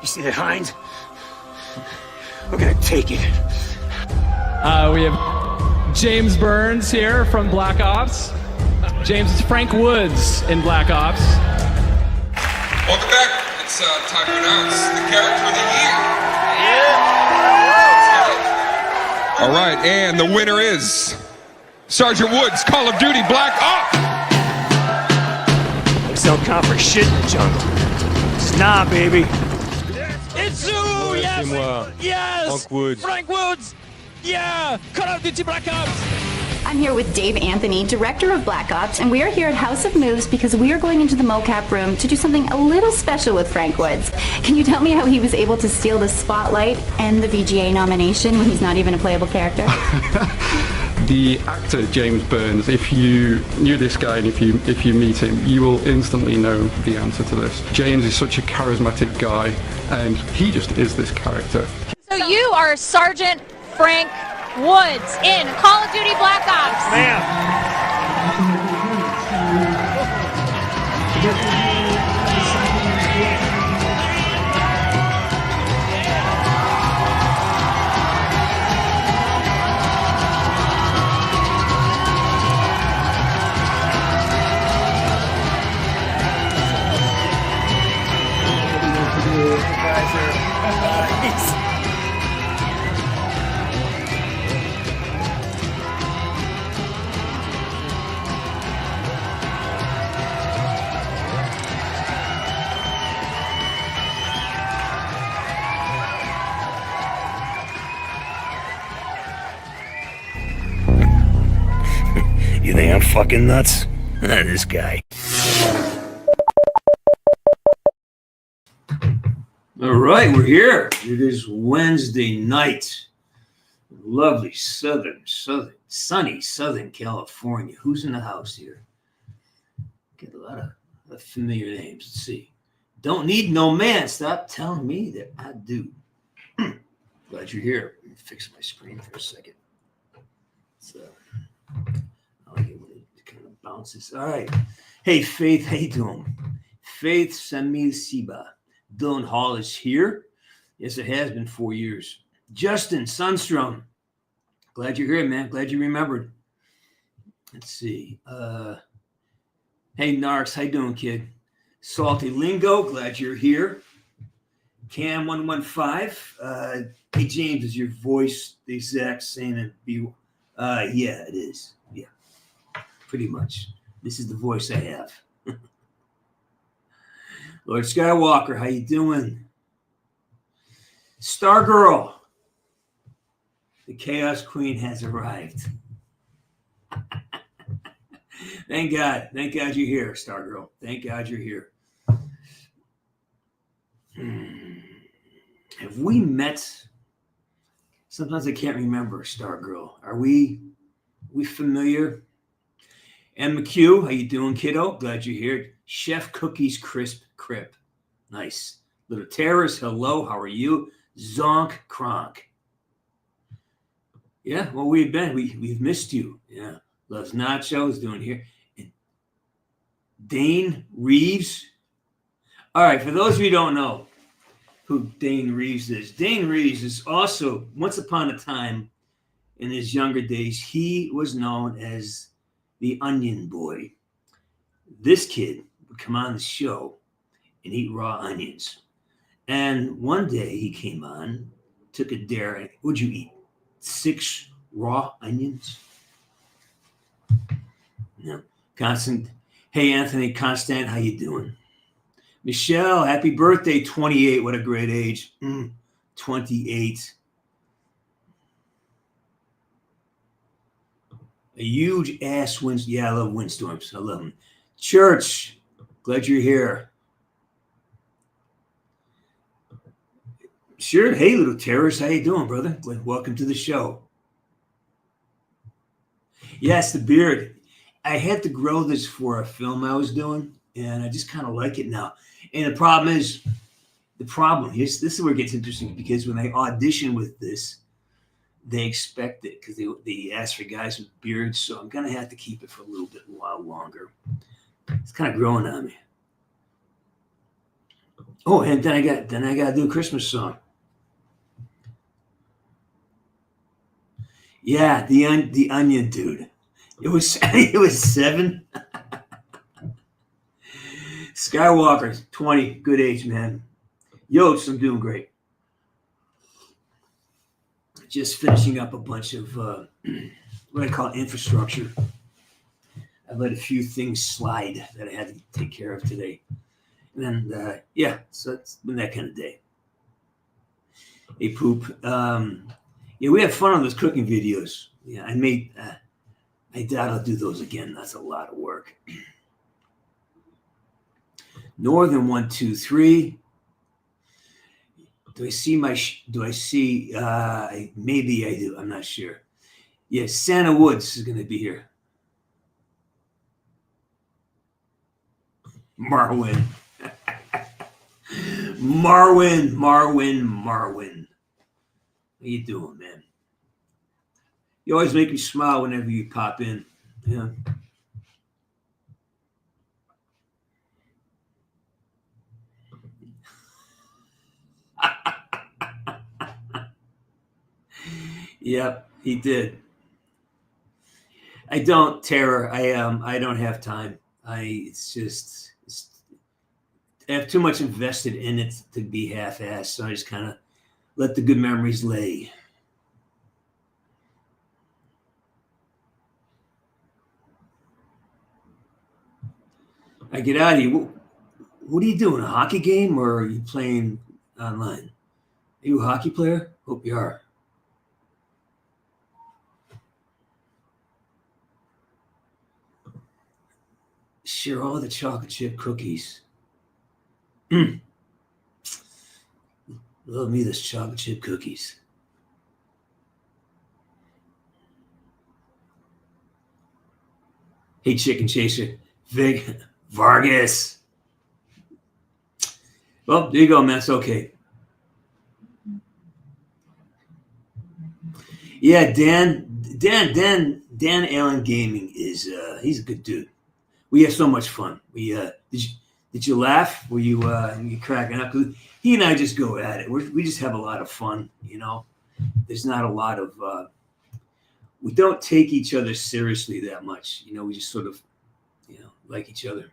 You see that hind? We're gonna take it. We have James Burns here from Black Ops. James is Frank Woods in Black Ops. Welcome back. It's time to announce the character of the year. All right, and the winner is Sergeant Woods, Call of Duty Black Ops. Looks don't count for shit in the jungle. It's nah, baby. It's you, yes! Yes! Frank Woods! Yeah! Call of Duty Black Ops! I'm here with Dave Anthony, director of Black Ops, and we are here at House of Moves because we are going into the mocap room to do something a little special with Frank Woods. Can you tell me how he was able to steal the spotlight and the VGA nomination when he's not even a playable character? The actor James Burns, if you knew this guy and if you meet him, you will instantly know the answer to this. James is such a charismatic guy, and he just is this character. So you are Sergeant Frank Woods in Call of Duty Black Ops. You think I'm fucking nuts? This guy. All right, we're here. It is Wednesday night. Lovely sunny Southern California. Who's in the house here? Get a lot of familiar names. Let's see. Don't need no man. Stop telling me that I do. Glad you're here. Let me fix my screen for a second. So I like it when it kind of bounces. All right. Hey, Faith, how you doing? Faith Samil Siba. Dylan Hall is here. Yes, it has been 4 years. Justin Sunstrom. Glad you're here, man. Glad you remembered. Let's see. Hey, Narks. How you doing, kid? Salty Lingo. Glad you're here. Cam115. Hey, James, is your voice the exact same? Yeah, it is. Yeah, pretty much. This is the voice I have. Lord Skywalker, how you doing? Stargirl, the Chaos Queen has arrived. Thank God you're here, Stargirl. Thank God you're here. Have we met? Sometimes I can't remember, Stargirl. Are we familiar? And McHugh, how you doing, kiddo? Glad you're here. Chef Cookies Crisp Crip. Nice. Little Terrace, hello, how are you? Zonk Kronk. Yeah, well, we've missed you. Yeah. Loves Nachos doing here. And Dane Reeves. All right, for those of you who don't know who Dane Reeves is also, once upon a time in his younger days, he was known as the Onion Boy. This kid would come on the show and eat raw onions. And one day he came on, took a dare, and what'd you eat? 6 raw onions? No. Constant. Hey, Anthony Constant, how you doing? Michelle, happy birthday, 28. What a great age. 28. A huge ass wind. Yeah, I love windstorms. I love them. Church, glad you're here. Sure. Hey, little terrorist. How you doing, brother? Welcome to the show. Yes, the beard. I had to grow this for a film I was doing, and I just kind of like it now. And the problem is, this is where it gets interesting, because when they audition with this, they expect it because they ask for guys with beards. So I'm going to have to keep it for a little bit while longer. It's kind of growing on me. Oh, and then I got to do a Christmas song. Yeah, the Onion dude. It was 7. Skywalker 20, good age, man. Yost, I'm doing great. Just finishing up a bunch of what I call infrastructure. I let a few things slide that I had to take care of today. And then, yeah, so it's been that kind of day. Hey, Poop. Yeah, we have fun on those cooking videos. Yeah, I doubt I'll do those again. That's a lot of work. Northern 123. Do I see maybe I do. I'm not sure. Yeah, Santa Woods is going to be here. Marwin. Marwin. How you doing, man? You always make me smile whenever you pop in. Yeah. Yep, he did. I don't, Tara. I don't have time. I have too much invested in it to be half-assed. So I just kind of let the good memories lay. I get out of here. What are you doing? A hockey game, or are you playing online? Are you a hockey player? Hope you are. Share all the chocolate chip cookies. Love me this chocolate chip cookies. Hey, Chicken Chaser. Vic Vargas. Well, there you go, man. It's okay. Yeah, Dan Allen Gaming is he's a good dude. We have so much fun. We did you laugh? Were you cracking up? 'Cause he and I just go at it. We just have a lot of fun, you know. There's not a lot of we don't take each other seriously that much, you know. We just sort of, you know, like each other.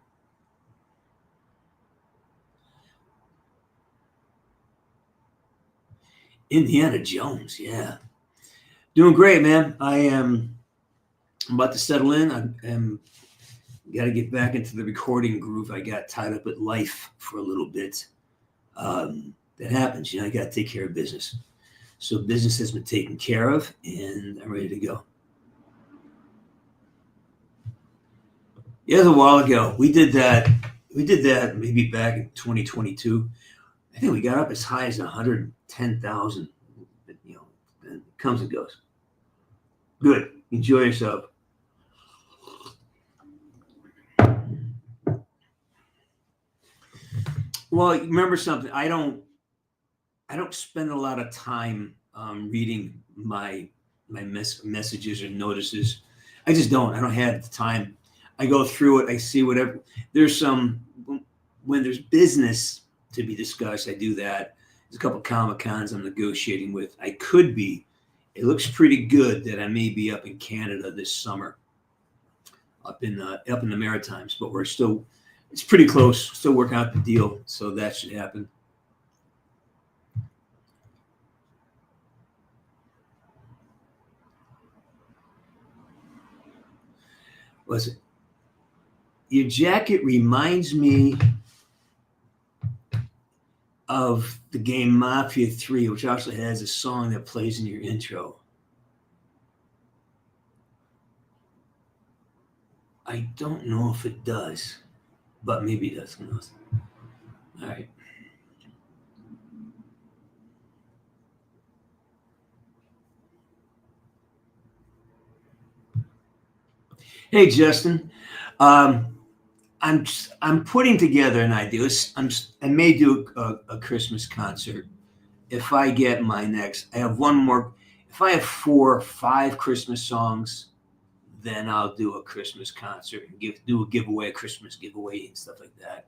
Indiana Jones, yeah, doing great, man. I'm about to settle in. I'm got to get back into the recording groove. I got tied up at life for a little bit. That happens, you know. I got to take care of business. So business has been taken care of, and I'm ready to go. Yeah, it was a while ago. We did that maybe back in 2022. I think we got up as high as 110,000. You know, and it comes and goes. Good. Enjoy yourself. Well, remember something. I don't spend a lot of time reading my messages or notices. I just don't. I don't have the time. I go through it. I see whatever. There's when there's business to be discussed, I do that. There's a couple of Comic-Cons I'm negotiating with. I could be. It looks pretty good that I may be up in Canada this summer, up in the Maritimes, but it's pretty close. Still working out the deal, so that should happen. Was it? Your jacket reminds me of the game Mafia 3, which also has a song that plays in your intro. I don't know if it does, but maybe it does. Who knows? All right. Hey, Justin. I'm putting together an idea. I may do a Christmas concert if I get my next. I have one more. If I have 4 or 5 Christmas songs, then I'll do a Christmas concert and do a giveaway, a Christmas giveaway and stuff like that.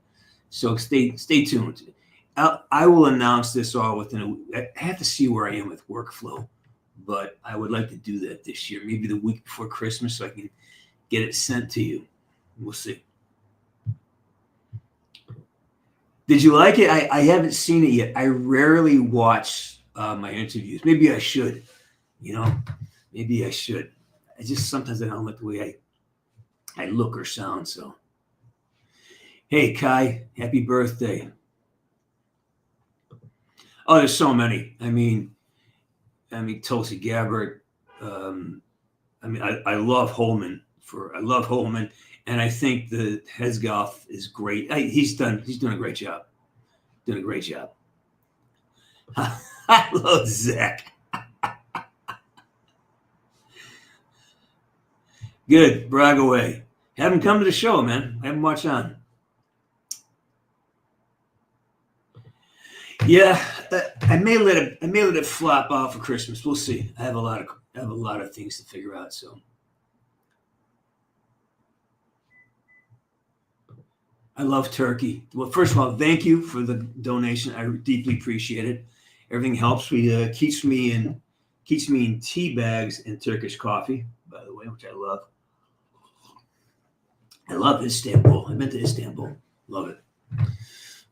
So stay tuned. I will announce this all within I have to see where I am with workflow, but I would like to do that this year, maybe the week before Christmas, so I can get it sent to you. We'll see. Did you like it? I haven't seen it yet. I rarely watch my interviews. Maybe I should. Maybe I should. Sometimes I don't like the way I look or sound. So, hey, Kai, happy birthday. Oh, there's so many. I mean, Tulsi Gabbard. I love Holman. I love Holman, and I think the Hesgoff is great. He's doing a great job. Doing a great job. I love Zach. Good, brag away. Have him come to the show, man. Have him watch on. Yeah, I may let it flop out for Christmas. We'll see. I have a lot of things to figure out. So, I love turkey. Well, first of all, thank you for the donation. I deeply appreciate it. Everything helps. Keeps me in tea bags and Turkish coffee, by the way, which I love. I love Istanbul. I've been to Istanbul. Love it.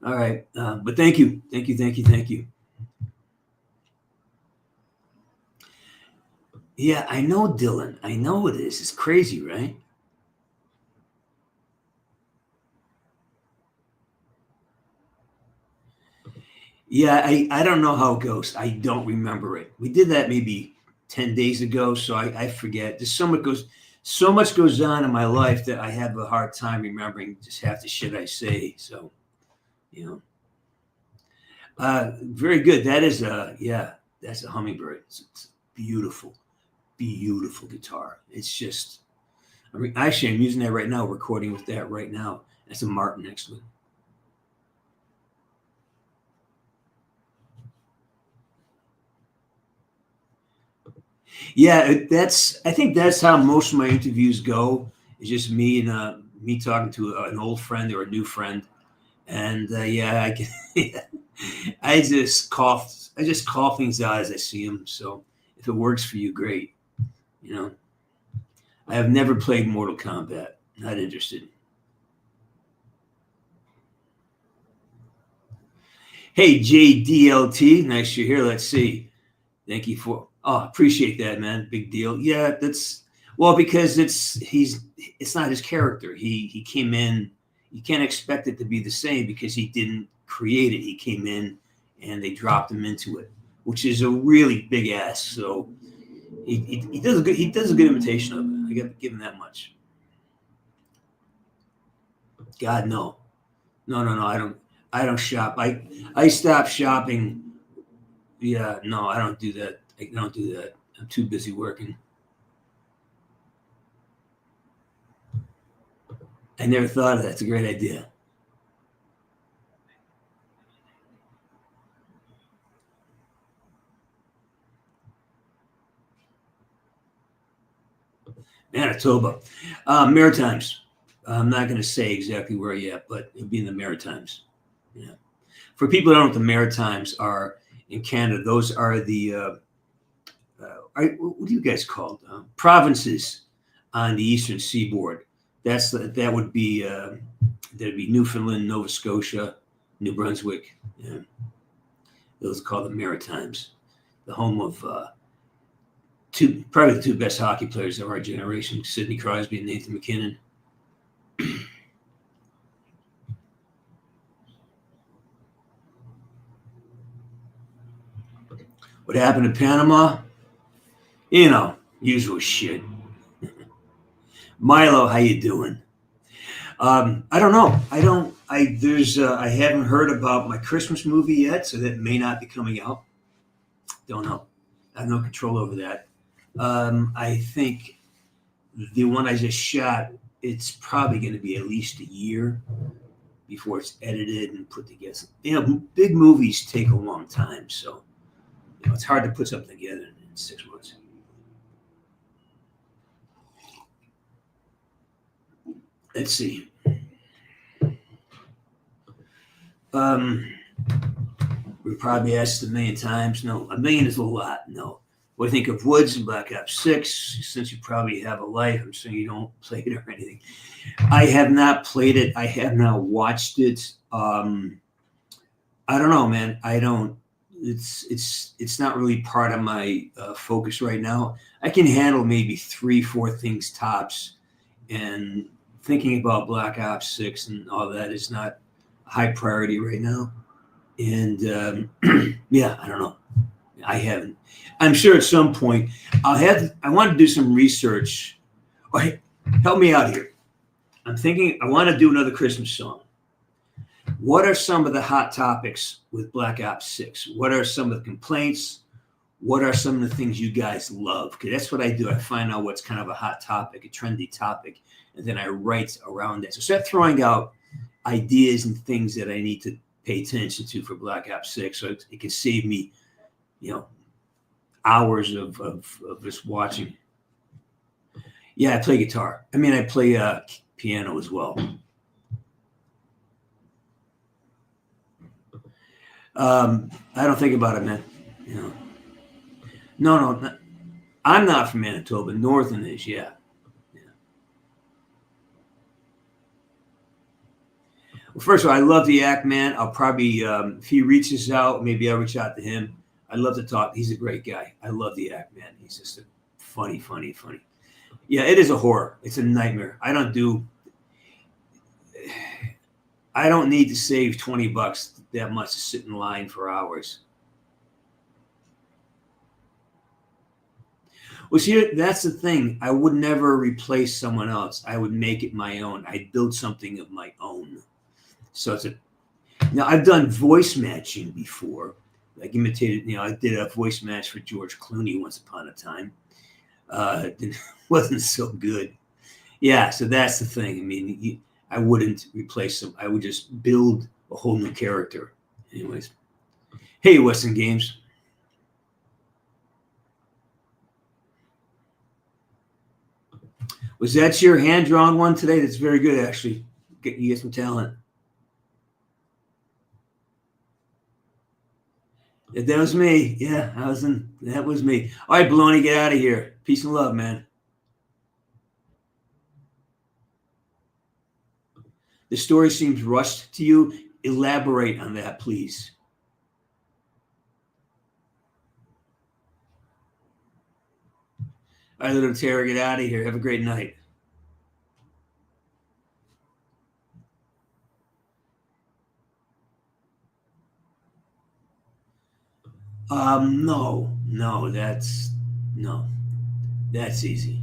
All right. But thank you. Yeah, I know, Dylan. I know it is. It's crazy, right? Yeah, I don't know how it goes. I don't remember it. We did that maybe 10 days ago, so I forget. There's so much goes on in my life that I have a hard time remembering just half the shit I say. So, very good. That's a hummingbird. It's beautiful, beautiful guitar. It's just, actually, I'm using that right now, recording with that right now. That's a Martin next one. Yeah, I think that's how most of my interviews go. It's just me and me talking to an old friend or a new friend, and I just call things out as I see them. So if it works for you, great. I have never played Mortal Kombat. Not interested. Hey, JDLT, nice you're here. Let's see. Thank you for. Oh, appreciate that, man. Big deal. Yeah, because it's not his character. He came in. You can't expect it to be the same because he didn't create it. He came in and they dropped him into it, which is a really big ask. So he does a good imitation of it. I got to give him that much. God, no. I don't shop. I stopped shopping. Yeah, no, I don't do that. I don't do that. I'm too busy working. I never thought of that. It's a great idea. Manitoba. Maritimes. I'm not going to say exactly where yet, but it'll be in the Maritimes. Yeah. For people who don't know what the Maritimes are in Canada, those are the what do you guys call them? Provinces on the eastern seaboard. That would be that'd be Newfoundland, Nova Scotia, New Brunswick. Yeah. Those are called the Maritimes, the home of probably the two best hockey players of our generation, Sidney Crosby and Nathan McKinnon. What happened in Panama? Usual shit. Milo, how you doing? I don't know. I haven't heard about my Christmas movie yet, so that may not be coming out. Don't know. I have no control over that. I think the one I just shot, it's probably going to be at least a year before it's edited and put together. Big movies take a long time, so it's hard to put something together in 6 months. Let's see. We probably asked a million times. No, a million is a lot. No. What do you think of Woods and Black Ops 6? Since you probably have a life, I'm saying you don't play it or anything. I have not played it. I have not watched it. I don't know, man. I don't. It's not really part of my focus right now. I can handle maybe 3-4 things tops, and thinking about Black Ops 6 and all that is not a high priority right now. And yeah, I don't know. I haven't. I'm sure at some point I want to do some research. Oh, hey, help me out here. I'm thinking I want to do another Christmas song. What are some of the hot topics with Black Ops 6? What are some of the complaints? What are some of the things you guys love? Because that's what I do. I find out what's kind of a hot topic, a trendy topic, and then I write around that. So start throwing out ideas and things that I need to pay attention to for Black Ops 6, so it can save me, hours of just watching. Yeah, I play guitar. I mean, I play piano as well. I don't think about it, man. No, I'm not from Manitoba. Northern is, yeah. Well, first of all, I love the act, man. I'll probably, if he reaches out, maybe I'll reach out to him. I'd love to talk. He's a great guy. I love the act, man. He's just a funny. Yeah, it is a horror. It's a nightmare. I don't need to save $20 that much to sit in line for hours. Well, see, that's the thing. I would never replace someone else. I would make it my own. I'd build something of my own. So now I've done voice matching before. Like imitated, I did a voice match for George Clooney once upon a time. It wasn't so good. Yeah, so that's the thing. I mean, I wouldn't replace them. I would just build a whole new character. Anyways. Hey, Western Games. Was that your hand-drawn one today? That's very good, actually. You get some talent. That was me. Yeah, that was me. All right, Baloney, get out of here. Peace and love, man. The story seems rushed to you. Elaborate on that, please. All right, little Tara, get out of here. Have a great night. No, that's easy.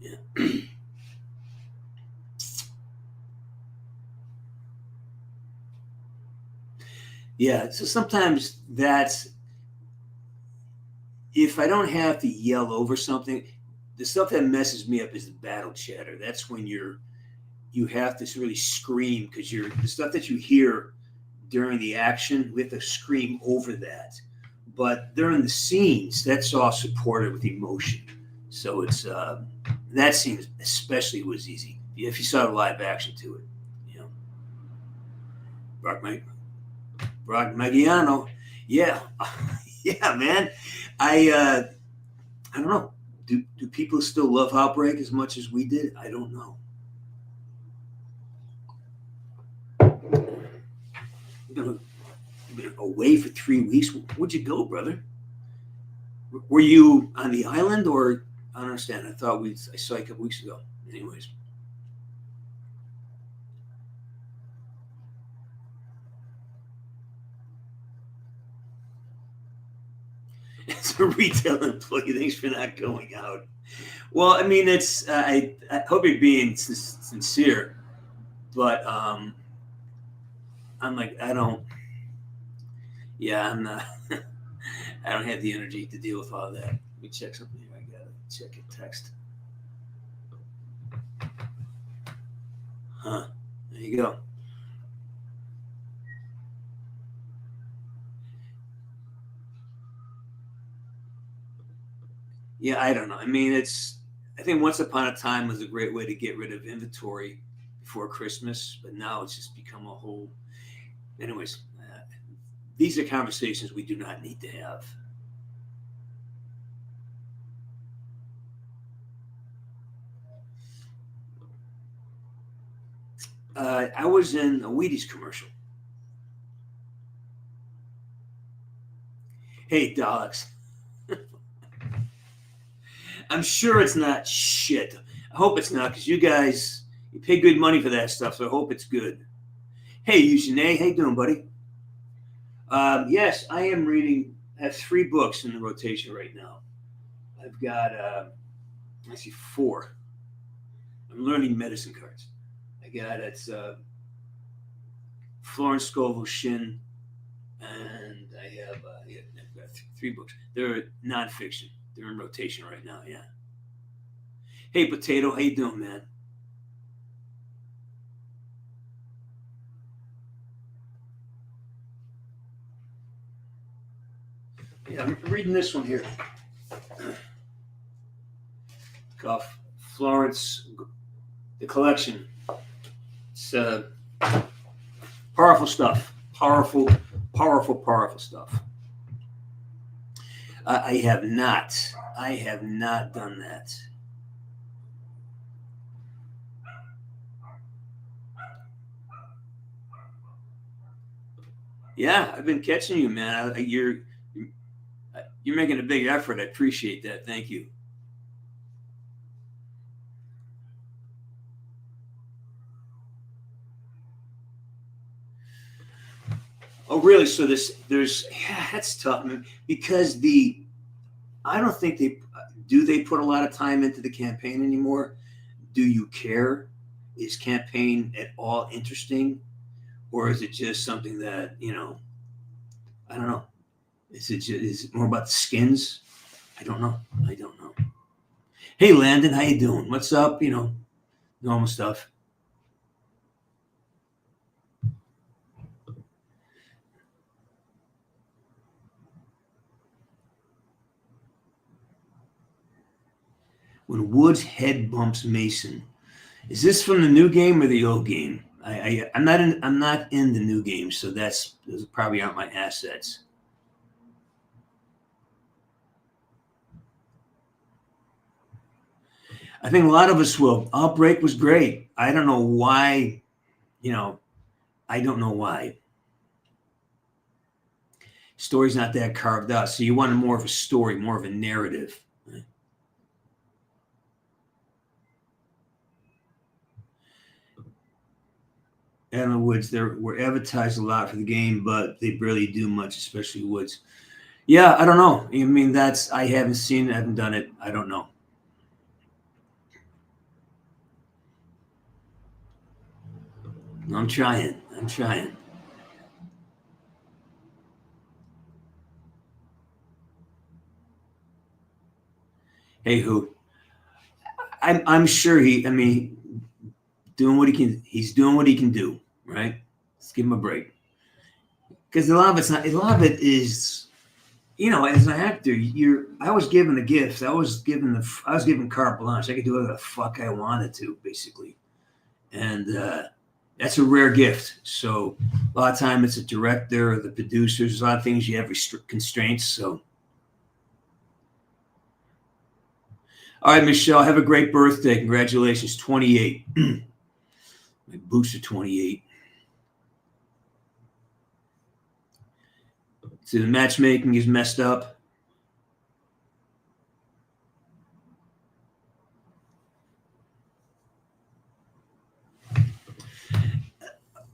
Yeah. Yeah, so sometimes that's, if I don't have to yell over something, the stuff that messes me up is the battle chatter. That's when you have to really scream, because the stuff that you hear during the action, we have to scream over that. But during the scenes, that's all supported with emotion. So it's that scene especially was easy if you saw the live action to it. Brock Maggiano, yeah, yeah, man. I don't know. Do people still love Outbreak as much as we did? I don't know. You've been away for 3 weeks. Where'd you go, brother? Were you on the island, or I don't understand? I thought I saw you a couple weeks ago. Anyways. As a retail employee, thanks for not going out. Well, I mean, it's I hope you're being sincere, but I'm like, I'm not. I don't have the energy to deal with all that. Let me check something here. I gotta check a text. There you go. Yeah, I don't know. I mean, I think once upon a time was a great way to get rid of inventory before Christmas, but now it's just become a whole. Anyways, these are conversations we do not need to have. I was in a Wheaties commercial. Hey, Daleks. I'm sure it's not shit. I hope it's not, because you guys, you pay good money for that stuff, so I hope it's good. Hey, Eugene, how you doing, buddy? Yes, I am reading. I have 3 books in the rotation right now. I've got, I see 4. I'm learning medicine cards. I got it's Florence Scovel Shin, and I have I've got 3 books. They're nonfiction. They're in rotation right now. Yeah. Hey, Potato, how you doing, man? Yeah, I'm reading this one here. Called Florence, the collection. It's powerful stuff. Powerful stuff. I have not done that. Yeah, I've been catching you, man. You're making a big effort. I appreciate that. Thank you. Oh, really? So that's tough, man, because I don't think they put a lot of time into the campaign anymore. Do you care? Is campaign at all interesting? Or is it just something that, I don't know. Is it more about the skins? I don't know. Hey, Landon, how you doing? What's up? Normal stuff. When Woods head bumps Mason. Is this from the new game or the old game? I'm not in the new game, so those probably aren't my assets. I think a lot of us will. Outbreak was great. I don't know why, I don't know why. Story's not that carved out. So you wanted more of a story, more of a narrative. Right? Adam Woods, we're advertised a lot for the game, but they barely do much, especially Woods. Yeah, I don't know. I mean, I haven't seen it, I haven't done it. I don't know. I'm trying. Hey, who? I'm sure doing what he can. He's doing what he can do, right? Let's give him a break. Because a lot of it is, as an actor, I was given a gift. I was given carte blanche. I could do whatever the fuck I wanted to, basically. And that's a rare gift. So a lot of time it's a director or the producers. A lot of things you have constraints. So, all right, Michelle, have a great birthday. Congratulations, 28. My boots are 28. So the matchmaking is messed up.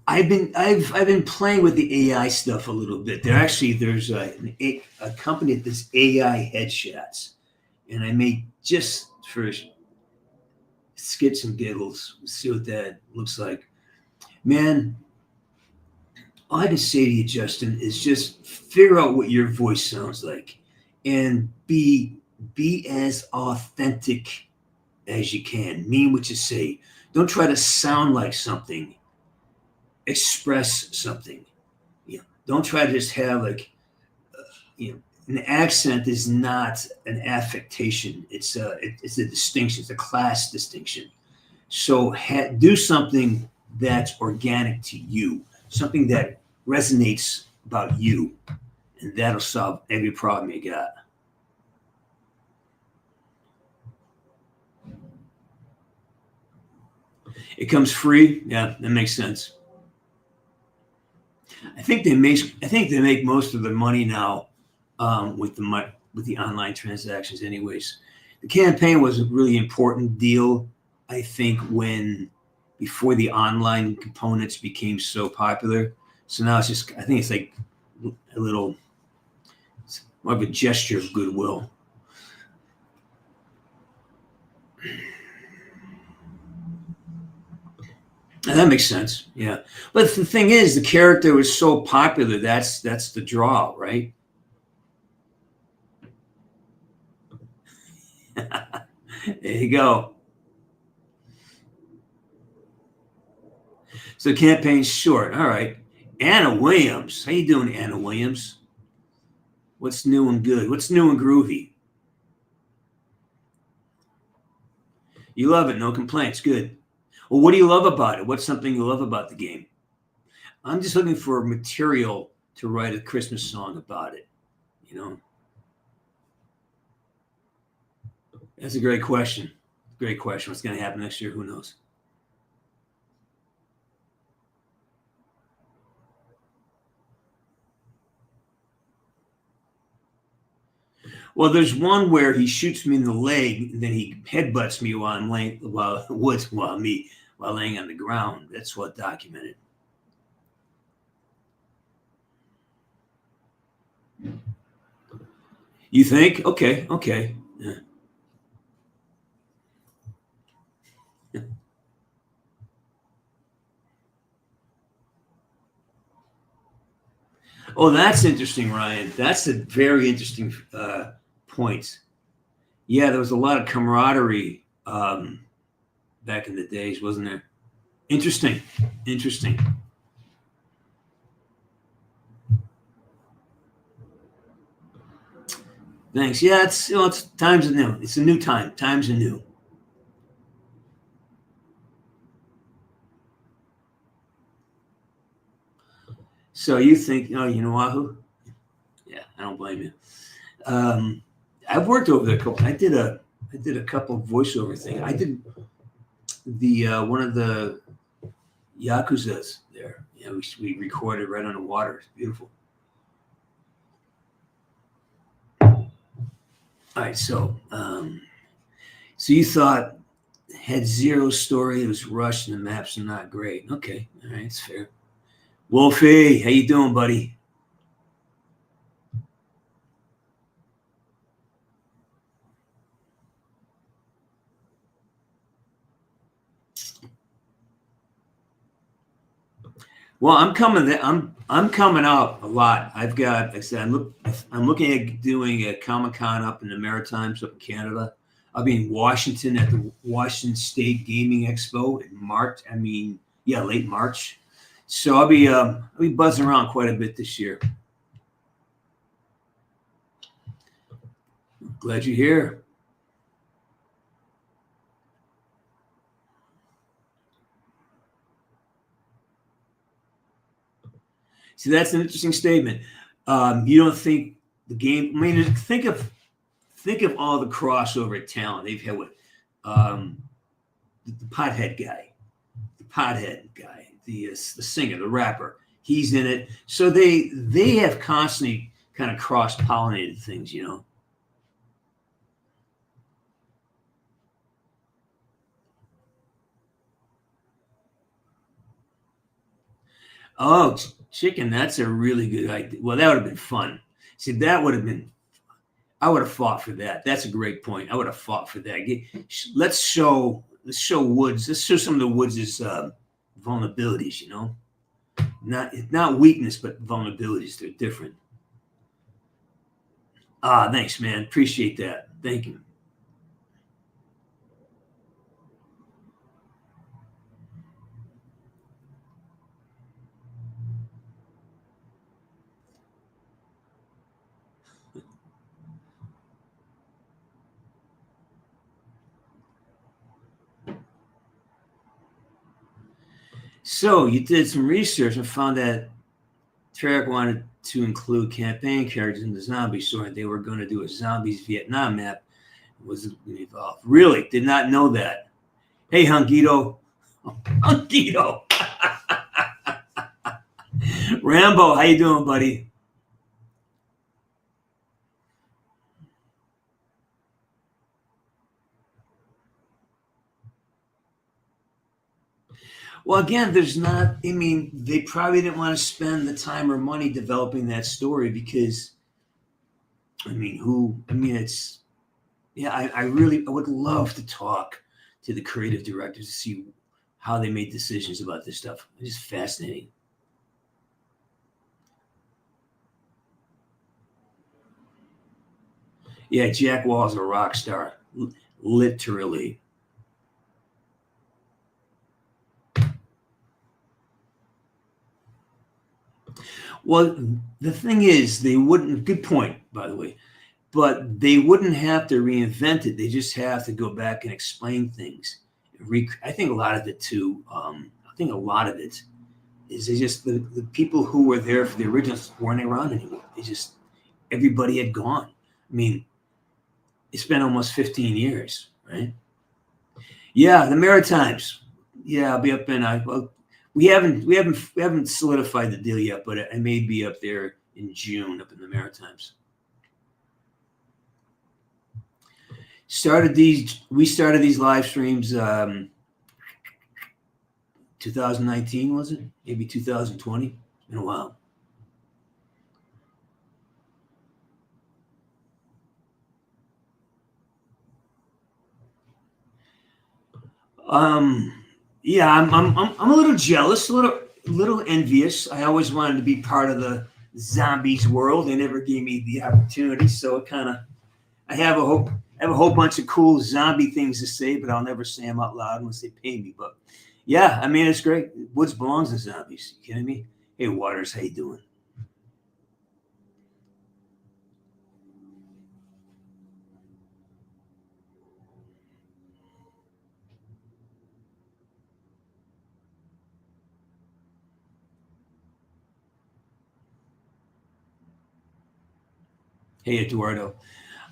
I've been playing with the AI stuff a little bit. There's a company that does AI headshots, and I made just for skits and giggles. See what that looks like, man. All I can say to you, Justin, is just figure out what your voice sounds like, and be as authentic as you can. Mean what you say. Don't try to sound like something. Express something. Don't try to just have an accent is not an affectation. It's a distinction. It's a class distinction. So do something that's organic to you, something that resonates about you, and that'll solve every problem you got. It comes free. Yeah, that makes sense. I think they make most of the money now with the online transactions. Anyways, the campaign was a really important deal. I think before the online components became so popular. So now I think it's like a little, it's more of a gesture of goodwill. And that makes sense. Yeah. But the thing is, the character was so popular. That's the draw, right? There you go. So the campaign's short. All right. Anna Williams. How you doing, Anna Williams? What's new and good? What's new and groovy? You love it. No complaints. Good. Well, what do you love about it? What's something you love about the game? I'm just looking for material to write a Christmas song about it. You know? That's a great question. Great question. What's going to happen next year? Who knows? Well, there's one where he shoots me in the leg, and then he headbutts me while I'm laying while laying on the ground. That's what documented. You think? Okay. Yeah. Oh, that's interesting, Ryan. That's a very interesting point. Yeah, there was a lot of camaraderie back in the days, wasn't there? Interesting. Thanks. Yeah, it's times are new. It's a new time. Times are new. So you think, you know Wahoo? Yeah, I don't blame you. I've worked over there a couple. I did a couple voiceover things. I did the one of the Yakuzas there. Yeah, we recorded right on the water. It's beautiful. All right, so you thought had zero story. It was rushed, and the maps are not great. Okay, all right, it's fair. Wolfie, how you doing, buddy? Well, I'm coming out a lot. I've got, like I said, I'm looking at doing a Comic-Con up in the Maritimes, up in Canada. I'll be in Washington at the Washington State Gaming Expo in March. Late March. So I'll be buzzing around quite a bit this year. Glad you're here. See, that's an interesting statement. You don't think the game? I mean, think of all the crossover talent they've had with the pothead guy, the singer, the rapper. He's in it, so they have constantly kind of cross pollinated things, you know. Oh, chicken, that's a really good idea. Well, that would have been fun. See, that would have been, I would have fought for that. That's a great point. I would have fought for that. Let's show Woods. Let's show some of the Woods' vulnerabilities, you know? Not weakness, but vulnerabilities. They're different. Thanks, man. Appreciate that. Thank you. So you did some research and found that Treyarch wanted to include campaign characters in the zombie story. They were going to do a zombies Vietnam map. Was involved. Really? Did not know that. Hey, Hunkito. Hunkito. Rambo, how you doing, buddy? Well, again, there's not, I mean, they probably didn't want to spend the time or money developing that story because, it's, yeah, I would love to talk to the creative directors to see how they made decisions about this stuff. It's just fascinating. Yeah, Jack Wall's a rock star, literally. Well, the thing is, they wouldn't, good point, by the way, but they wouldn't have to reinvent it. They just have to go back and explain things. I think a lot of it, too, is they just, the people who were there for the originals weren't around anymore. Everybody had gone. I mean, it's been almost 15 years, right? Yeah, the Maritimes. Yeah, I'll be up in, we haven't solidified the deal yet, but I may be up there in June, up in the Maritimes. We started these live streams 2019, was it? Maybe 2020. It's been a while. Yeah, I'm a little jealous, a little envious. I always wanted to be part of the zombies world. They never gave me the opportunity, so it kind of, I have a whole bunch of cool zombie things to say, but I'll never say them out loud unless they pay me. But yeah, I mean, it's great. Woods belongs to zombies. You kidding me? Hey, Waters, how you doing? Hey, Eduardo.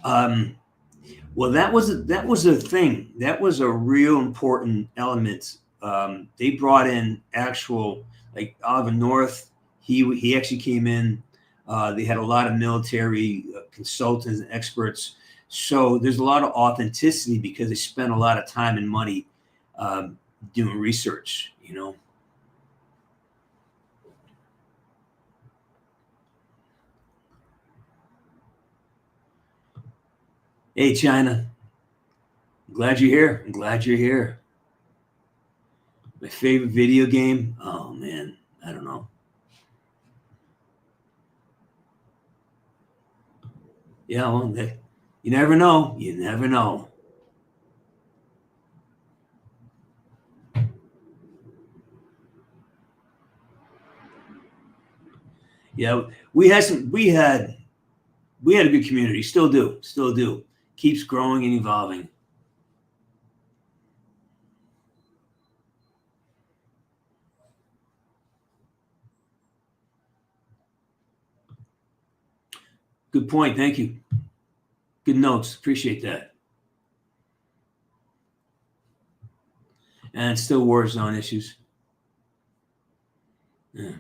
Well, that was a thing. That was a real important element. They brought in actual, like Oliver North. He actually came in. They had a lot of military consultants and experts. So there's a lot of authenticity because they spent a lot of time and money doing research. You know. Hey, China. Glad you're here. I'm glad you're here. My favorite video game? Oh, man. I don't know. Yeah, well, you never know. You never know. Yeah, we had a good community. Still do. Keeps growing and evolving. Good point. Thank you. Good notes. Appreciate that. And still Warzone issues. Yeah.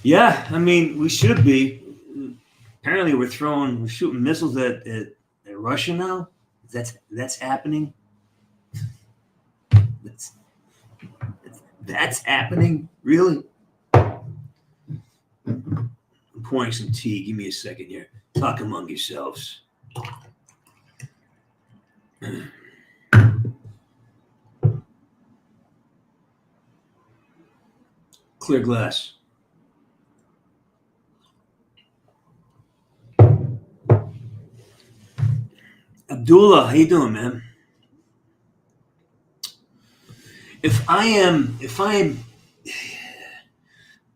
Yeah, I mean, we should be. Apparently, we're shooting missiles at Russia now. That's happening. That's happening, really. I'm pouring some tea. Give me a second here. Talk among yourselves. Clear glass. Abdullah, how you doing, man? I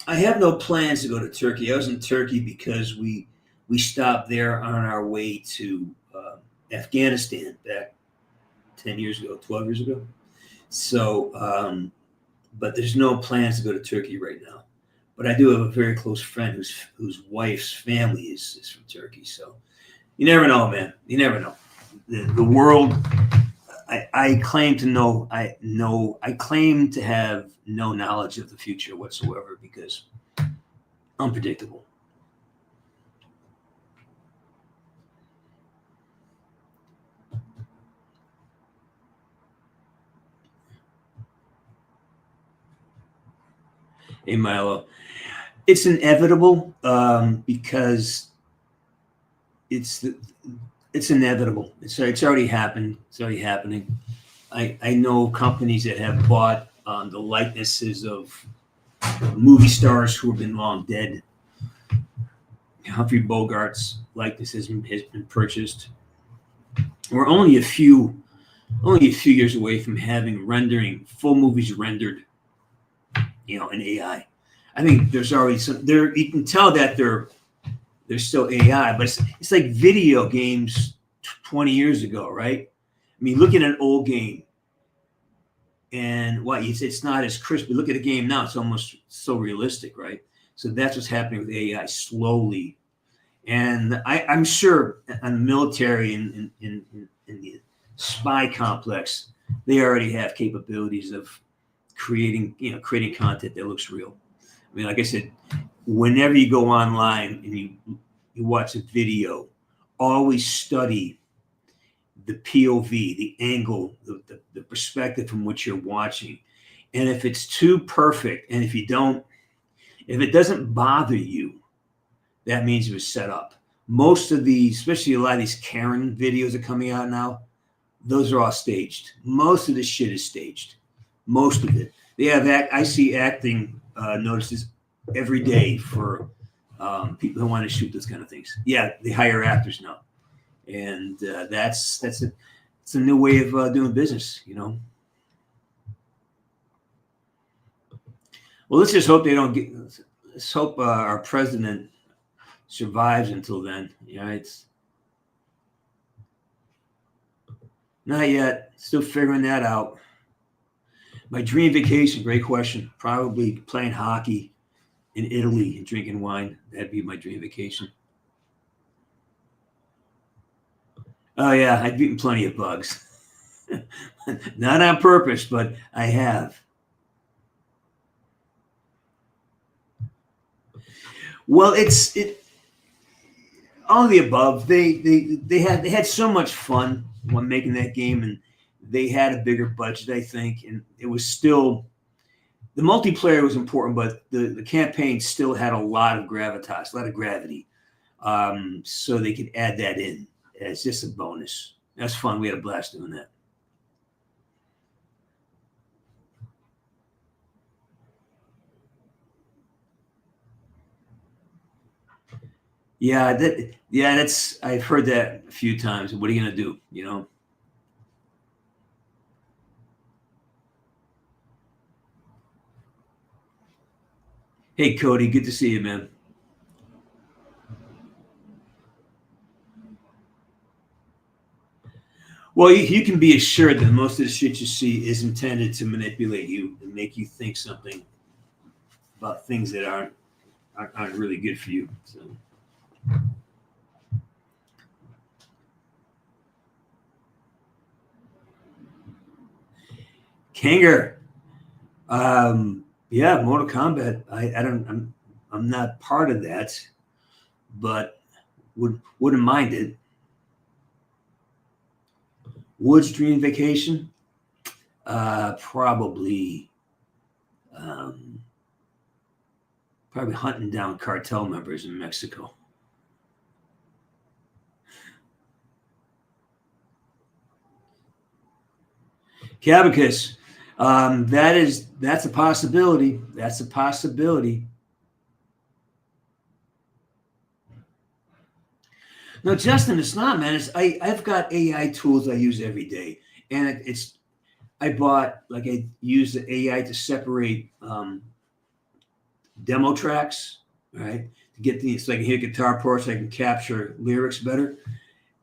have no plans to go to Turkey. I was in Turkey because we We stopped there on our way to Afghanistan back 10 years ago, 12 years ago. So, but there's no plans to go to Turkey right now. But I do have a very close friend whose wife's family is from Turkey. So you never know, man. You never know. The world. I claim to know. I claim to have no knowledge of the future whatsoever because unpredictable. Hey, Milo. It's inevitable because it's inevitable. It's already happened. It's already happening. I know companies that have bought the likenesses of movie stars who have been long dead. Humphrey Bogart's likeness has been purchased. We're only a few years away from having full movies rendered, in AI. I think there's already some there. You can tell that they're still AI, but it's like video games 20 years ago, right? I mean, look at an old game, and it's not as crispy. Look at a game now; it's almost so realistic, right? So that's what's happening with AI slowly, and I'm sure on the military and in the spy complex, they already have capabilities of creating content that looks real. I mean, like I said, whenever you go online and you watch a video, always study the POV, the angle, the perspective from which you're watching. And if it's too perfect, and if it doesn't bother you, that means it was set up. Most of these, especially a lot of these Karen videos are coming out now, those are all staged. Most of this shit is staged. Most of it. They have I see acting notices every day for people who want to shoot those kind of things. Yeah, they hire actors now, and it's a new way of doing business. Well, let's just hope they don't get. Let's hope our president survives until then. It's not yet. Still figuring that out. My dream vacation, great question. Probably playing hockey in Italy and drinking wine. That'd be my dream vacation. Oh, yeah, I've eaten plenty of bugs. Not on purpose, but I have. Well, it's all of the above. They had so much fun when making that game, and they had a bigger budget, I think, and it was still the multiplayer was important, but the campaign still had a lot of gravitas, a lot of gravity, so they could add that in as just a bonus. That's fun. We had a blast doing that. Yeah, that's I've heard that a few times. What are you gonna do? Hey, Cody, good to see you, man. Well, you can be assured that most of the shit you see is intended to manipulate you and make you think something about things that aren't really good for you. So. Kanger, yeah, Mortal Kombat. I'm not part of that, but wouldn't mind it. Woods dream vacation, probably hunting down cartel members in Mexico. Cabicus, that's a possibility. That's a possibility. No, Justin, it's not, man. I've got AI tools I use every day, and I use the AI to separate demo tracks, right? to get these, so I can hit guitar parts, so I can capture lyrics better.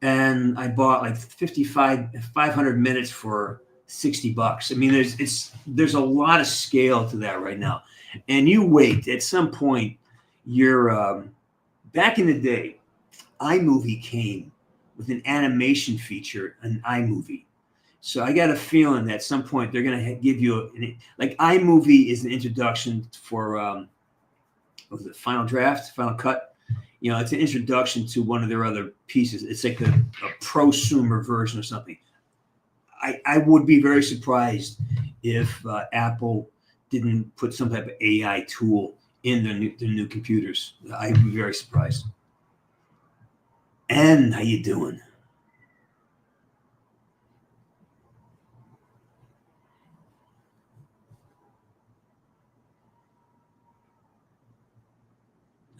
And I bought like 500 minutes for $60. I mean, there's a lot of scale to that right now. And you wait, at some point, you're back in the day, iMovie came with an animation feature, an iMovie. So I got a feeling that at some point they're going to give you like iMovie is an introduction for what was it, Final Draft, Final Cut. You know, it's an introduction to one of their other pieces. It's like a prosumer version or something. I would be very surprised if Apple didn't put some type of AI tool in their new computers. I'd be very surprised. And how you doing?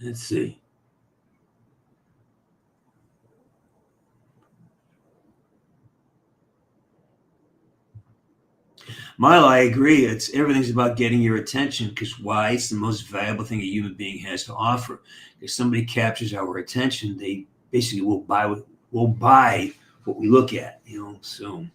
Let's see. Milo, I agree. Everything's about getting your attention, because why? It's the most valuable thing a human being has to offer. If somebody captures our attention, they basically will buy what we look at. You know, so.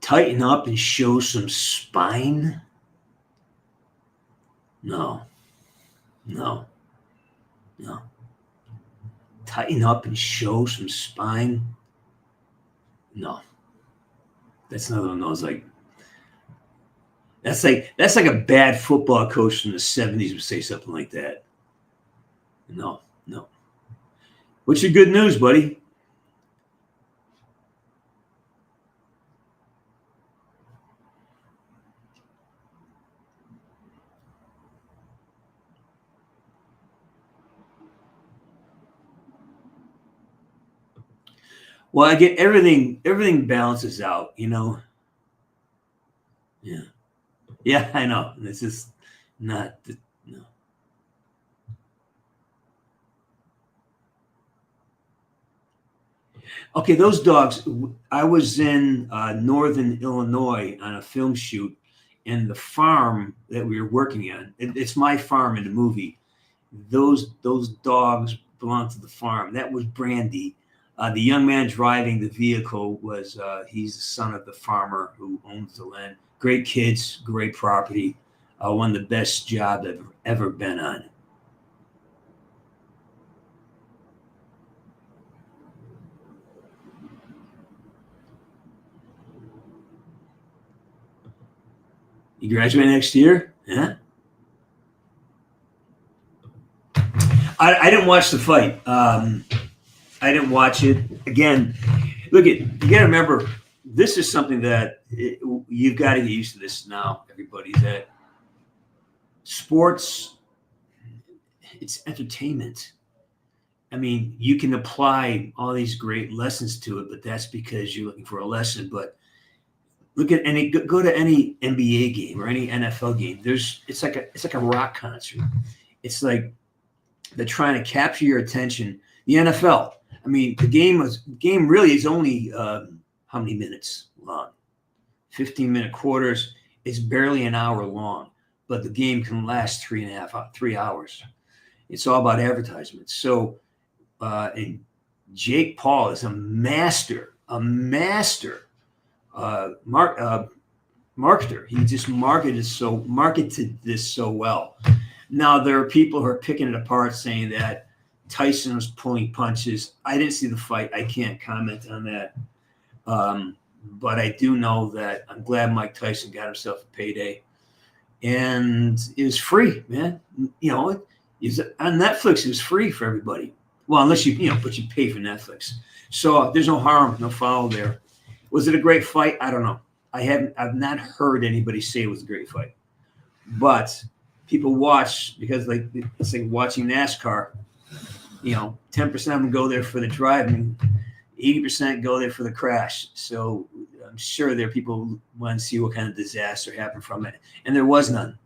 Tighten up and show some spine? No. Tighten up and show some spine? No. That's another one of those that's like a bad football coach from the 70s would say something like that. No. What's your good news, buddy? Well, I get everything balances out, you know. Yeah, I know. This is not no. Okay, those dogs. I was in northern Illinois on a film shoot, and the farm that we were working on. It's my farm in the movie. Those dogs belong to the farm. That was Brandy. The young man driving the vehicle was he's the son of the farmer who owns the land. Great kids, great property. One of the best jobs I've ever been on. You graduate next year? Yeah. I didn't watch the fight. I didn't watch it. Again, you got to remember, this is something that you've got to get used to this now, everybody, that sports, it's entertainment. I mean, you can apply all these great lessons to it, but that's because you're looking for a lesson. But go to any NBA game or any NFL game. It's like a rock concert. It's like they're trying to capture your attention. The NFL. I mean, the game really is only how many minutes long? 15-minute quarters. It's barely an hour long, but the game can last 3 hours. It's all about advertisements. So, and Jake Paul is a master marketer. He just marketed this so well. Now there are people who are picking it apart, saying that Tyson was pulling punches. I didn't see the fight. I can't comment on that. But I do know that I'm glad Mike Tyson got himself a payday. And it was free, man. You know, on Netflix, it was free for everybody. Well, unless you pay for Netflix. So there's no harm, no foul there. Was it a great fight? I don't know. I've not heard anybody say it was a great fight. But people watch because it's like watching NASCAR. 10% of them go there for the driving, 80% go there for the crash. So I'm sure there are people who want to see what kind of disaster happened from it. And there was none,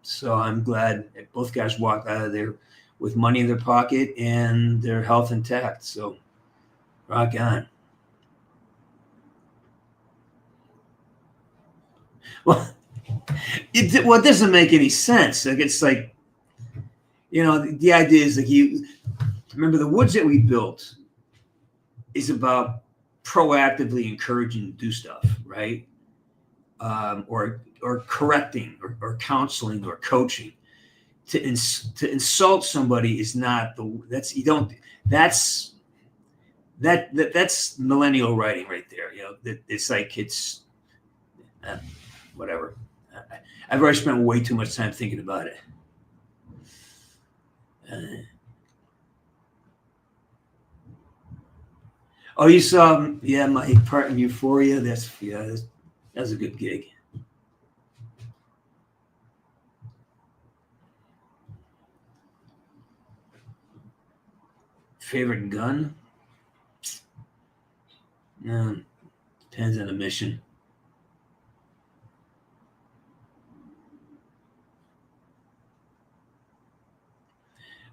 So I'm glad that both guys walked out of there with money in their pocket and their health intact. So rock on. Well, it doesn't make any sense. Like, it's like, the idea is like, you remember the woods that we built is about proactively encouraging to do stuff, right? Or correcting or counseling or coaching. To insult somebody is not that's millennial writing right there. It's like, it's whatever. I've already spent way too much time thinking about it. Oh, you saw, my part in Euphoria. That's a good gig. Favorite gun? No, depends on the mission.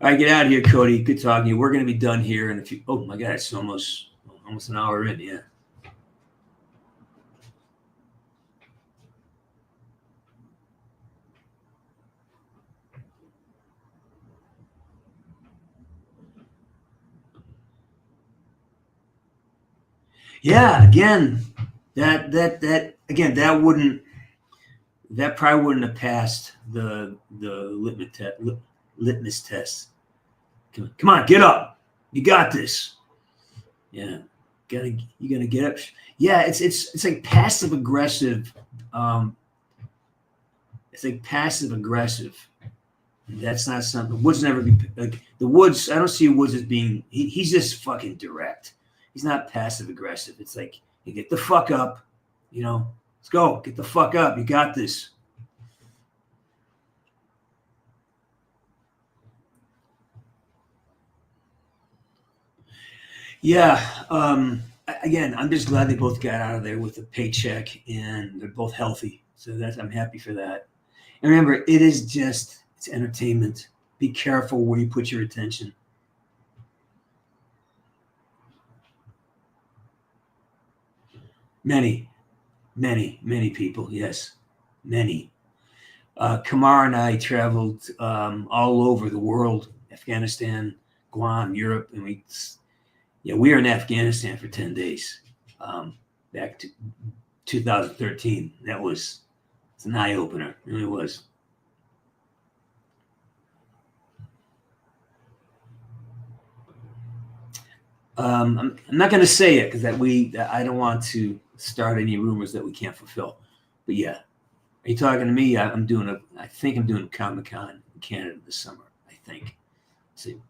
All right, get out of here, Cody. Good talking to you. We're going to be done here in a few. Oh my God, it's almost an hour in. Yeah. Yeah. Again, that probably wouldn't have passed the litmus test. Come on, get up. You got this. Yeah. You gotta get up. Yeah, it's like passive aggressive. It's like passive aggressive. That's not something. Woods never be like the Woods. I don't see Woods as being. He's just fucking direct. He's not passive aggressive. It's like, you get the fuck up. Let's go. Get the fuck up. You got this. Yeah. Again, I'm just glad they both got out of there with a paycheck and they're both healthy. So I'm happy for that. And remember, it's entertainment. Be careful where you put your attention. Many people. Yes. Many. Kamar and I traveled all over the world, Afghanistan, Guam, Europe, and we were in Afghanistan for 10 days back to 2013. It's an eye-opener. It really was. I'm not going to say it because I don't want to start any rumors that we can't fulfill. But yeah, are you talking to me? I think I'm doing Comic-Con in Canada this summer. I think. Let's see.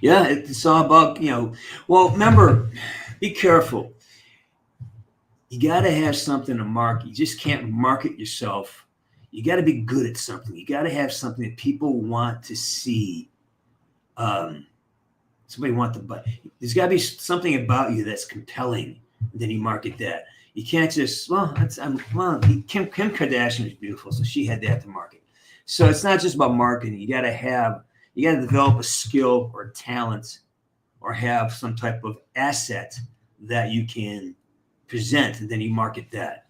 Yeah, it's all about, well, remember, be careful. You got to have something to market. You just can't market yourself. You got to be good at something. You got to have something that people want to see. Somebody want to buy. There's got to be something about you that's compelling. And then you market that. You can't just, Kim Kardashian is beautiful, so she had that to market. So it's not just about marketing. You got to develop a skill or talent or have some type of asset that you can present, and then you market that.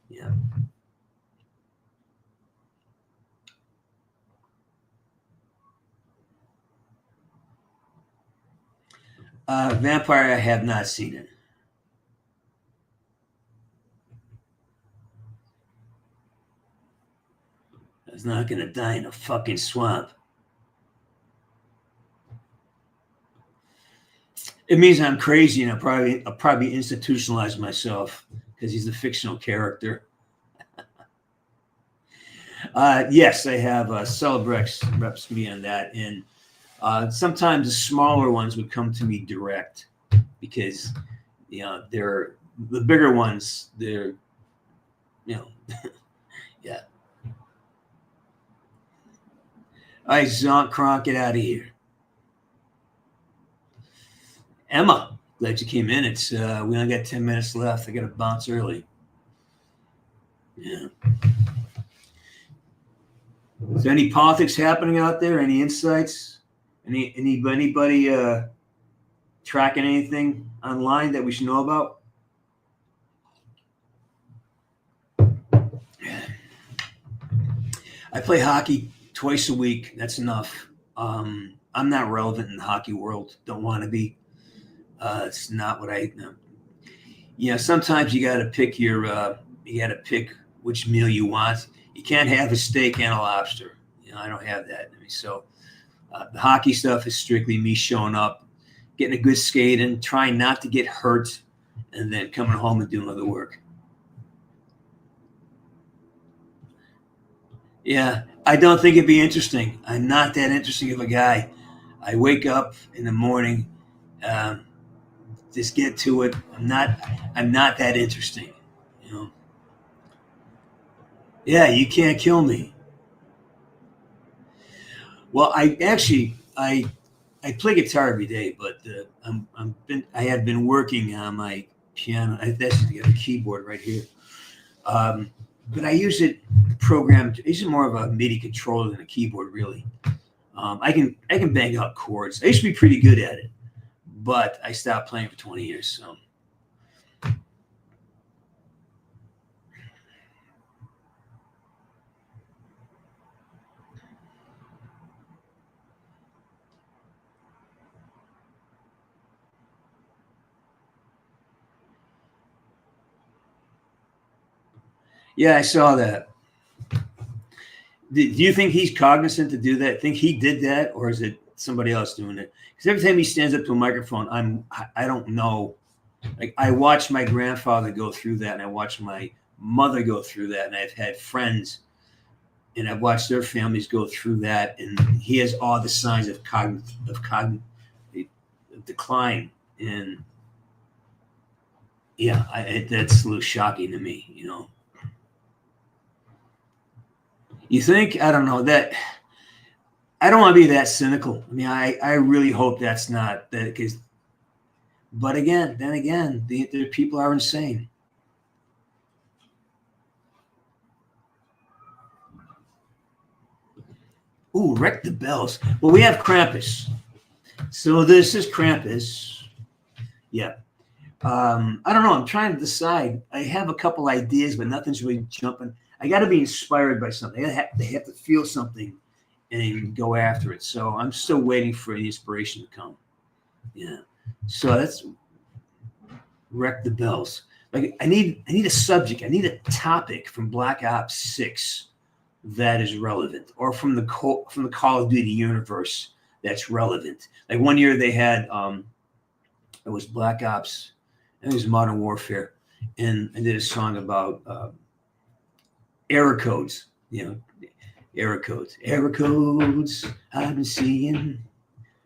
Yeah. Vampire, I have not seen it. I was not going to die in a fucking swamp. It means I'm crazy and I'll probably institutionalize myself because he's a fictional character. Yes, I have Celebrex reps me on that. And sometimes the smaller ones would come to me direct because, they're the bigger ones. They're, yeah. All right, Zonk Kronk, get out of here. Emma, glad you came in. It's we only got 10 minutes left. I got to bounce early. Yeah. Is there any politics happening out there? Any insights? Anybody tracking anything online that we should know about? I play hockey twice a week. That's enough. I'm not relevant in the hockey world. Don't want to be. It's not what I. Sometimes you got to pick which meal you want. You can't have a steak and a lobster. I don't have that. So the hockey stuff is strictly me showing up, getting a good skate in, trying not to get hurt, and then coming home and doing other work. Yeah, I don't think it'd be interesting. I'm not that interesting of a guy. I wake up in the morning, just get to it. I'm not that interesting. Yeah, you can't kill me. Well, I play guitar every day, but I have been working on my piano. That's a keyboard right here. But I use it programmed. I use it more of a MIDI controller than a keyboard, really. I can bang out chords. I used to be pretty good at it, but I stopped playing for 20 years. So. Yeah, I saw that. Do you think he's cognizant to do that? Think he did that, or is it somebody else doing it? Because every time he stands up to a microphone, I don't know. Like, I watched my grandfather go through that, and I watched my mother go through that, and I've had friends, and I've watched their families go through that, and he has all the signs of cognitive decline, and yeah, that's a little shocking to me, You think? I don't know that. I don't want to be that cynical. I mean, I really hope that's not that, because. But then again, the people are insane. Ooh, wreck the bells. Well, we have Krampus. So this is Krampus. Yeah. I don't know. I'm trying to decide. I have a couple ideas, but nothing's really jumping. I got to be inspired by something. They have to feel something and go after it. So I'm still waiting for the inspiration to come. Yeah. So that's wreck the bells. Like, I need a subject. I need a topic from Black Ops 6 that is relevant, or from the Call of Duty universe that's relevant. Like, one year they had it was Black Ops, and it was Modern Warfare, and I did a song about error codes. Error codes. I've been seeing.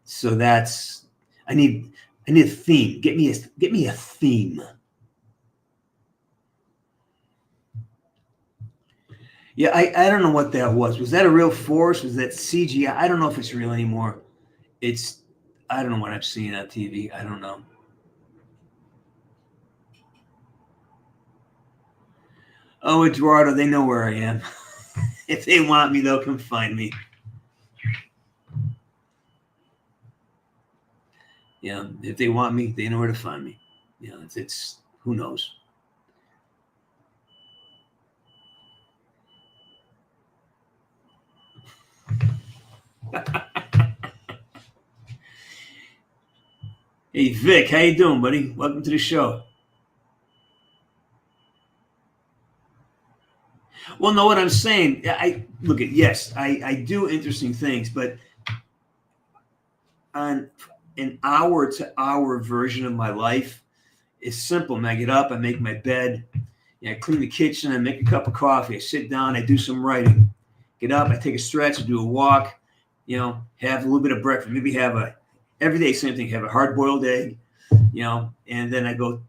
So that's I need a theme. Get me a theme. Yeah, I don't know what that was. Was that a real force? Was that CGI? I don't know if it's real anymore. I don't know what I'm seeing on TV. I don't know. Oh, Eduardo, they know where I am. If they want me, they'll come find me. Yeah, if they want me, they know where to find me. It's who knows. Hey, Vic, how you doing, buddy? Welcome to the show. Well, know what I'm saying? Yes, I do interesting things, but on an hour-to-hour version of my life, it's simple. Man, I get up, I make my bed, I clean the kitchen, I make a cup of coffee, I sit down, I do some writing. Get up, I take a stretch, I do a walk, have a little bit of breakfast. Maybe every day, same thing, have a hard-boiled egg, and then I go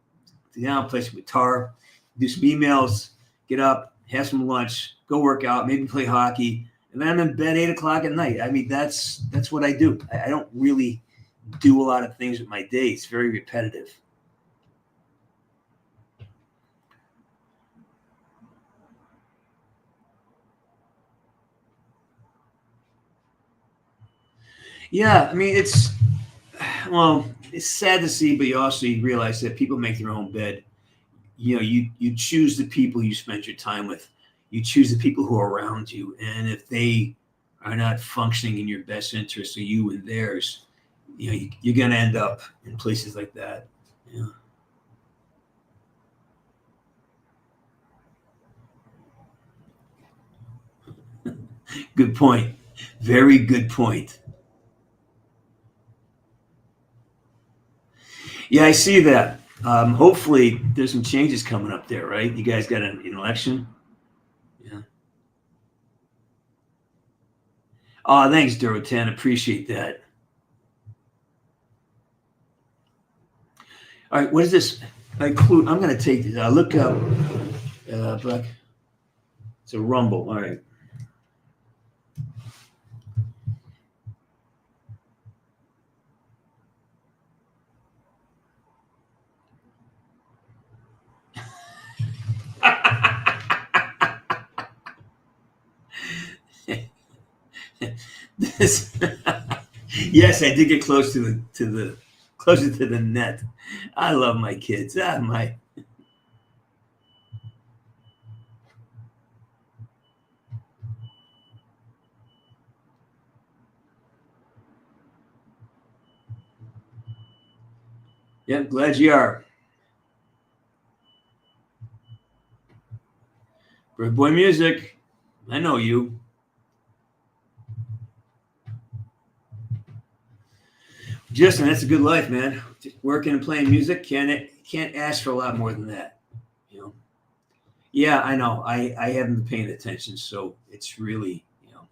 down, play some guitar, do some emails, get up, have some lunch, go work out, maybe play hockey, and then I'm in bed 8 o'clock at night. I mean, that's what I do. I don't really do a lot of things with my day. It's very repetitive. Yeah, I mean, it's sad to see, but you realize that people make their own bed. You know, you choose the people you spend your time with. You choose the people who are around you, and if they are not functioning in your best interest, or you and theirs, you know, you're going to end up in places like that. Yeah. Good point. Very good point. Yeah, I see that. Hopefully, there's some changes coming up there, right? You guys got an election. Yeah. Oh, thanks, Dorotan. Appreciate that. All right, what is this? I'm going to take this. Look up. Black. It's a rumble. All right. This, yes, I did get closer to the net. I love my kids. Yeah, glad you are. Bird Boy Music. I know you. Justin, that's a good life, man. Just working and playing music, can't ask for a lot more than that. You know. Yeah, I know. I haven't been paying attention, so it's really, you know.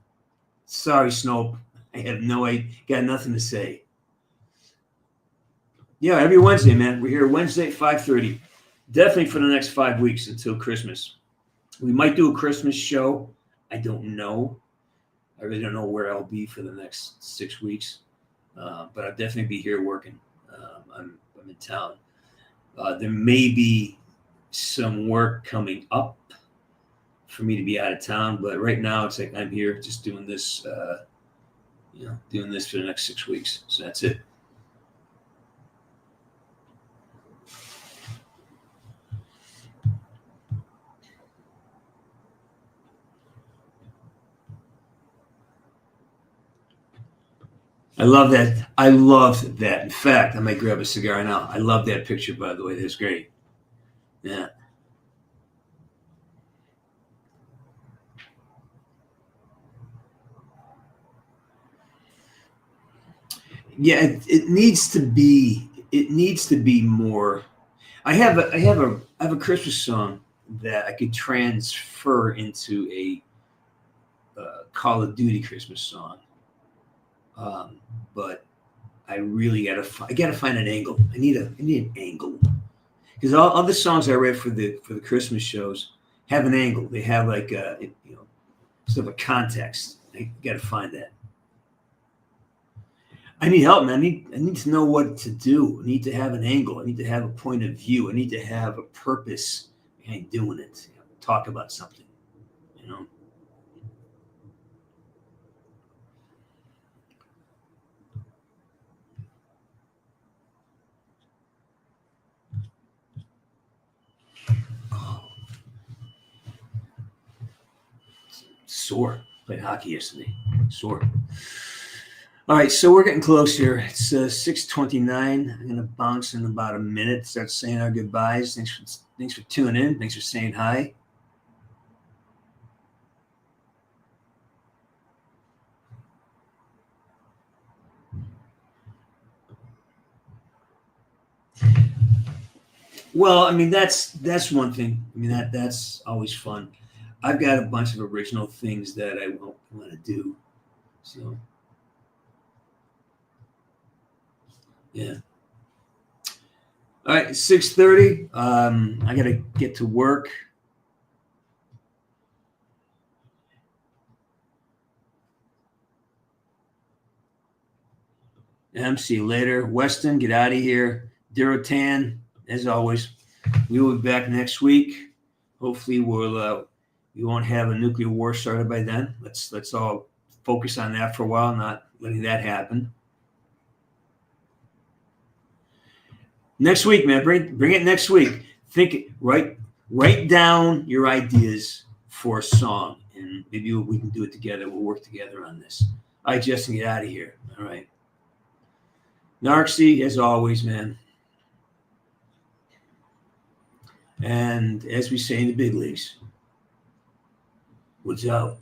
Sorry, Snope. I have got nothing to say. Yeah, every Wednesday, man. We're here Wednesday at 5:30. Definitely for the next 5 weeks until Christmas. We might do a Christmas show. I don't know. I really don't know where I'll be for the next 6 weeks. But I'll definitely be here working. I'm in town. There may be some work coming up for me to be out of town, but right now it's like I'm here just doing this, doing this for the next 6 weeks. So that's it. I love that. I love that. In fact, I might grab a cigar now. I love that picture, by the way. That's great. Yeah. Yeah, it needs to be. It needs to be more. I have a Christmas song that I could transfer into a Call of Duty Christmas song. But I really gotta find an angle. I need an angle, because all the songs I read for the Christmas shows have an angle. They have like sort of a context. I gotta find that. I need help, man. I need to know what to do. I need to have an angle. I need to have a point of view. I need to have a purpose behind doing it. Talk about something, you know. Sore. Played hockey yesterday. Sore. All right, so we're getting close here. It's 6:29. I'm gonna bounce in about a minute. Start saying our goodbyes. Thanks for tuning in. Thanks for saying hi. Well, I mean that's one thing. I mean that's always fun. I've got a bunch of original things that I want to do. So yeah. All right, 6:30. I gotta get to work. See you later. Weston, get out of here. Dirotan, as always. We will be back next week. Hopefully we won't have a nuclear war started by then. Let's all focus on that for a while, not letting that happen. Next week, man, bring it next week. Write down your ideas for a song, and maybe we can do it together. We'll work together on this. All right, Justin, get out of here. All right. Narksy, as always, man. And as we say in the big leagues, what's out?